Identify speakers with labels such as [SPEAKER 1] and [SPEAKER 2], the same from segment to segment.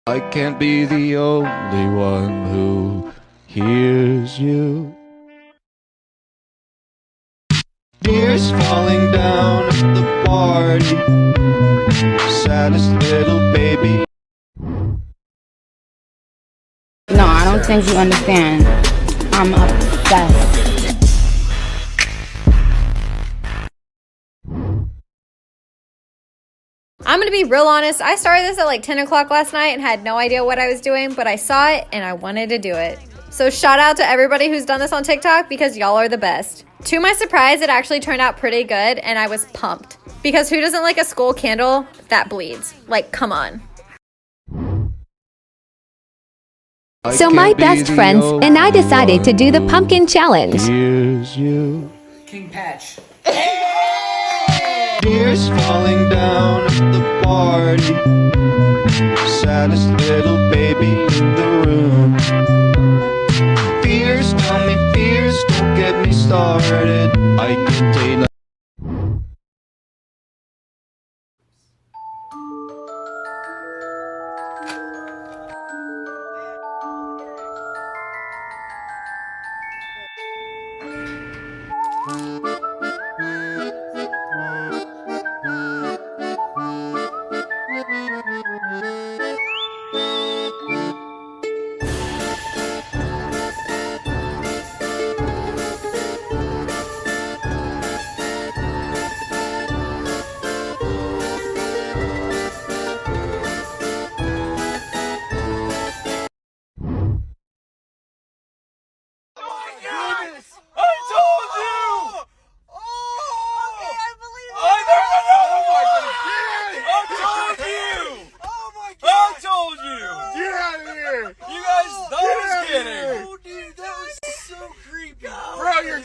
[SPEAKER 1] I can't be the only one who hears you. Tears falling down at the party, saddest little baby.
[SPEAKER 2] No, I don't think you understand. I'm obsessed.
[SPEAKER 3] I'm gonna be real honest, I started this at like 10 o'clock last night and had no idea what I was doing, but I saw it and I wanted to do it. So shout out to everybody who's done this on TikTok because y'all are the best. To my surprise, it actually turned out pretty good and I was pumped. Because who doesn't like a skull candle that bleeds? Like, come on.
[SPEAKER 4] So my best friends and I decided to do the pumpkin challenge.
[SPEAKER 1] Here's you.
[SPEAKER 5] King Patch.
[SPEAKER 1] Tears falling down at the party, saddest little baby in the room. Fears, tell me fears, don't get me started. I can tell you.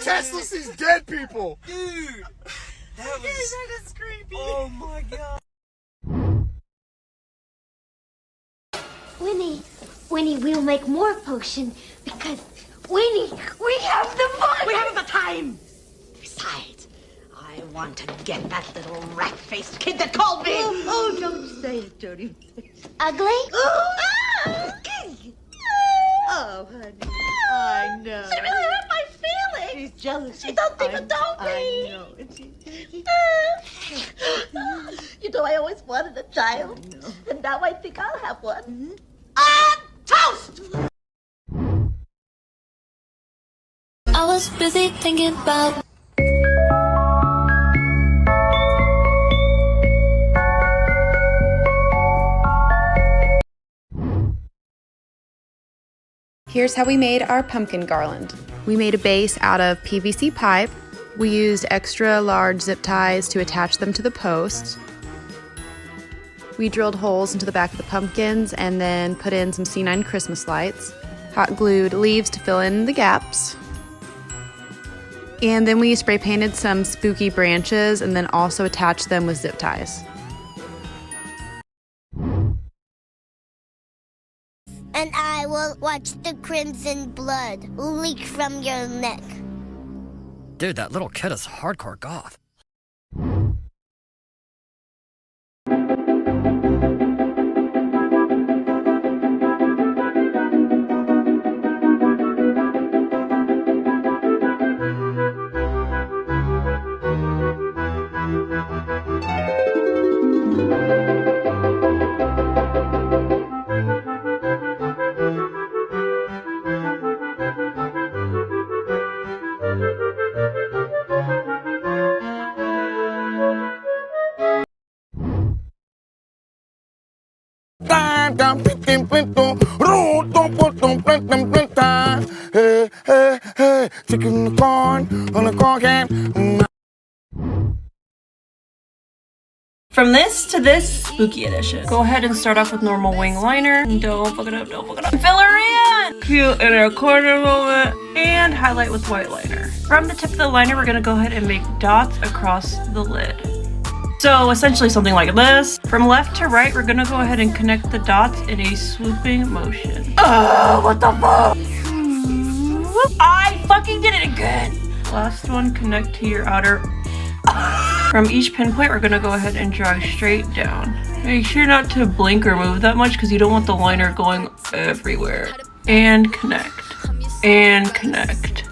[SPEAKER 6] Teslas these dead people!
[SPEAKER 5] Dude! That is creepy! Oh my god!
[SPEAKER 7] Winnie, we'll make more potion because, Winnie, we have the money!
[SPEAKER 8] We haven't the time! Besides, I want to get that little rat-faced kid that called me!
[SPEAKER 7] Oh, don't say it, Jody. Ugly?
[SPEAKER 8] Oh, honey, I know.
[SPEAKER 7] She really hurt my feelings.
[SPEAKER 8] She's jealous.
[SPEAKER 7] She don't even know me.
[SPEAKER 8] I know.
[SPEAKER 7] You know, I always wanted a child. And now I think I'll have one.
[SPEAKER 8] Toast!
[SPEAKER 9] I was busy thinking about
[SPEAKER 10] Here's how we made our pumpkin garland. We made a base out of PVC pipe. We used extra large zip ties to attach them to the posts. We drilled holes into the back of the pumpkins and then put in some C9 Christmas lights. Hot glued leaves to fill in the gaps. And then we spray painted some spooky branches and then also attached them with zip ties.
[SPEAKER 7] And I will watch the crimson blood leak from your neck.
[SPEAKER 5] Dude, that little kid is hardcore goth.
[SPEAKER 6] Hey, hey, hey, chicken the corn on the corn can.
[SPEAKER 11] From this to this spooky edition. Go ahead and start off with normal wing liner. Don't fuck it up, don't fuck it up. Fill her in! Cute inner corner moment. And highlight with white liner. From the tip of the liner, we're gonna go ahead and make dots across the lid. So essentially something like this. From left to right, we're gonna go ahead and connect the dots in a swooping motion. Oh, what the fuck? I fucking did it again. Last one, connect to your outer. From each pinpoint, we're gonna go ahead and drag straight down. Make sure not to blink or move that much because you don't want the liner going everywhere. And connect. And connect.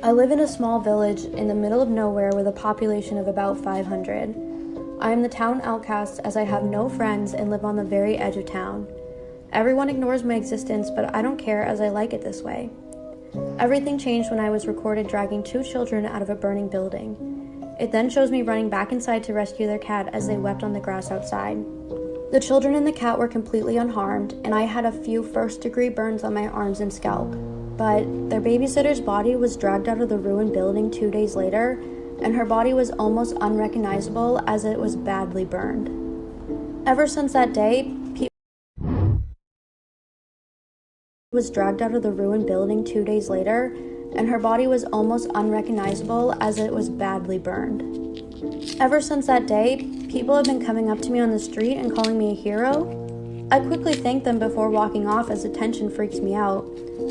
[SPEAKER 12] I live in a small village in the middle of nowhere with a population of about 500. I am the town outcast as I have no friends and live on the very edge of town. Everyone ignores my existence, but I don't care as I like it this way. Everything changed when I was recorded dragging 2 children out of a burning building. It then shows me running back inside to rescue their cat as they wept on the grass outside. The children and the cat were completely unharmed, and I had a few first-degree burns on my arms and scalp. But their babysitter's body was dragged out of the ruined building 2 days later, and her body was almost unrecognizable as it was badly burned. Ever since that day, was dragged out of the ruined building 2 days later, and her body was almost unrecognizable as it was badly burned. Ever since that day, people have been coming up to me on the street and calling me a hero. I quickly thank them before walking off as attention freaks me out,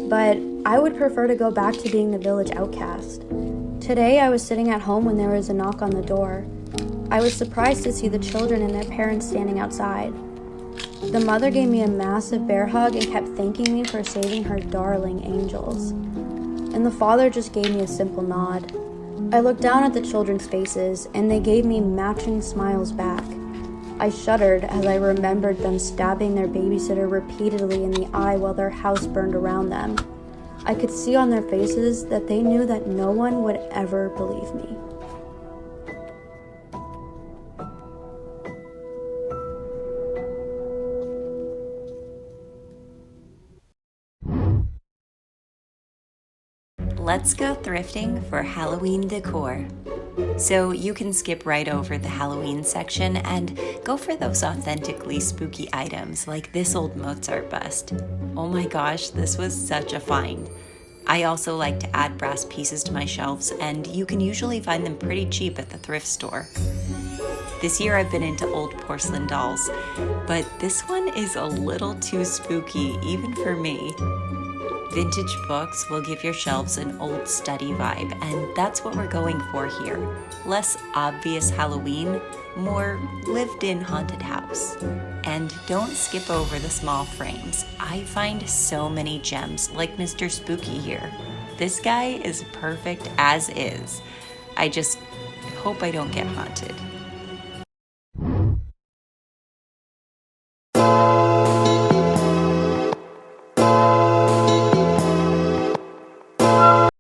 [SPEAKER 12] but I would prefer to go back to being the village outcast. Today I was sitting at home when there was a knock on the door. I was surprised to see the children and their parents standing outside. The mother gave me a massive bear hug and kept thanking me for saving her darling angels. And the father just gave me a simple nod. I looked down at the children's faces and they gave me matching smiles back. I shuddered as I remembered them stabbing their babysitter repeatedly in the eye while their house burned around them. I could see on their faces that they knew that no one would ever believe me.
[SPEAKER 13] Let's go thrifting for Halloween decor. So you can skip right over the Halloween section and go for those authentically spooky items like this old Mozart bust. Oh my gosh, this was such a find. I also like to add brass pieces to my shelves, and you can usually find them pretty cheap at the thrift store. This year I've been into old porcelain dolls, but this one is a little too spooky even for me. Vintage books will give your shelves an old study vibe, and that's what we're going for here. Less obvious Halloween, more lived-in haunted house. And don't skip over the small frames. I find so many gems like Mr. Spooky here. This guy is perfect as is. I just hope I don't get haunted.